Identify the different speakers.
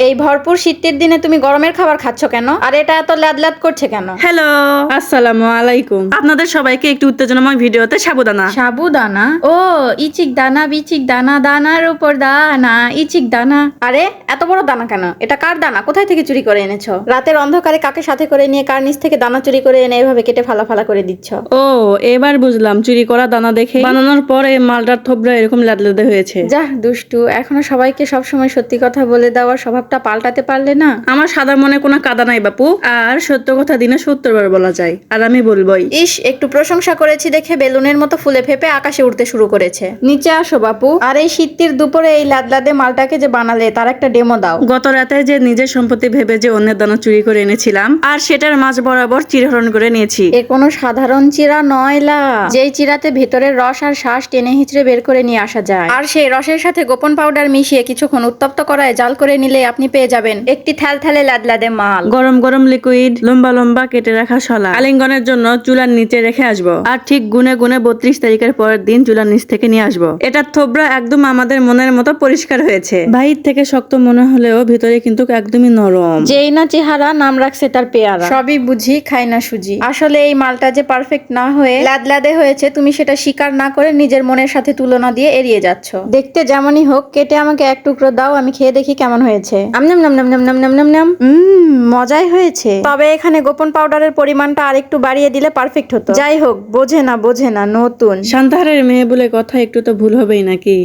Speaker 1: এই ভরপুর শীতের দিনে তুমি গরমের খাবার খাচ্ছ কেন? আর এটা এত ল্যাদ করছে কেন?
Speaker 2: হ্যালো, আসসালামু আলাইকুম। আপনাদের সবাইকে একটু উত্তেজনাময় ভিডিওতে সাবধানা।
Speaker 1: সাবুদানা? ও, ইচিক দানা বিচিক দানা, দানার উপর দানা, ইচিক দানা। আরে এত বড় দানা কেন? এটা কার দানা? কোথায় থেকে চুরি করে এনেছো? রাতের অন্ধকারে কাকে সাথে করে নিয়ে কার নিচ থেকে দানা চুরি করে এনে এভাবে কেটে ফালা করে দিচ্ছ?
Speaker 2: ও, এবার বুঝলাম চুরি করা দানা দেখে বানানোর পর এই মালটার থোবরা এরকম ল্যাদলেদে হয়েছে।
Speaker 1: যাহ দুষ্টু, এখনো সবাইকে সবসময় সত্যি কথা বলে দেওয়ার স্বভাবটা পাল্টাতে পারলে না?
Speaker 2: আমার সাদা মনে কোনো কাদা নাই বাপু, আর সত্য কথা দিনে 70 বার বলা যায়, আর আমি বলবোই।
Speaker 1: ইস, একটু প্রশংসা করেছি দেখে বেলুনের মতো ফুলে ফেপে আকাশে উঠতে শুরু করেছে। নিচে আসো বাপু। আর এই শীতের দুপুরে এই লাদলাদে মালটাকে যে বানালে তার একটা ডেমো দাও।
Speaker 2: গত রাতে যে নিজের সম্পত্তি ভেবে যে অন্যের দানা চুরি করে এনেছিলাম, আর সেটার মাঝ বরাবর চিরহরণ করে নিয়েছি।
Speaker 1: এ কোনো সাধারণ চিরা নয় লা, যেই চিরাতে ভেতরের রস আর শ্বাস টেনে হিচড়ে বের করে নিয়ে আসা যায়। আর সেই রসের সাথে গোপন পাউডার মিশিয়ে কিছুক্ষণ উত্তপ্ত করায় জাল করে নিলে আপনি পেয়ে যাবেন একটি থ্যালথ্যালে লাদলাদে মাল।
Speaker 2: গরম গরম লিকুইড, লম্বা লম্বা কেটে রাখা শলা আলিঙ্গনের জন্য চুলার নিচে রেখে আসবো, আর ঠিক গুনে গুনে 32 তারিখের পরের দিন চুলার নিচ থেকে নিয়ে আসবো। এটার থোবরা একদম আমাদের মনের মতো পরিষ্কার হয়েছে। বাহির থেকে শক্ত মনে হলেও ভিতরে কিন্তু একদমই নরম।
Speaker 1: যেই না চেহারা, নাম রাখছে তার পেয়ারা। সবই বুঝি, খাই না সুজি। আসলে এই মালটা যে পারফেক্ট না হয়ে লাদলাদে হয়েছে, তুমি সেটা স্বীকার না করে নিজের মনের সাথে তুলনা দিয়ে এড়িয়ে যাচ্ছ। দেখতে যেমনই হোক, কেটে আমাকে এক টুকরো দাও, আমি খেয়ে দেখি কেমন হয়েছে। আমনাম নাম নাম নাম নাম নাম নাম নাম। মজাই হয়েছে। তবে এখানে গোপন পাউডারের পরিমাণটা আরেকটু বাড়িয়ে দিলে পারফেক্ট হতো। যাই হোক, বোঝে না নতুন।
Speaker 2: শান্তাহারের মেয়ে বলে কথা, একটু তো ভুল হবেই নাকি?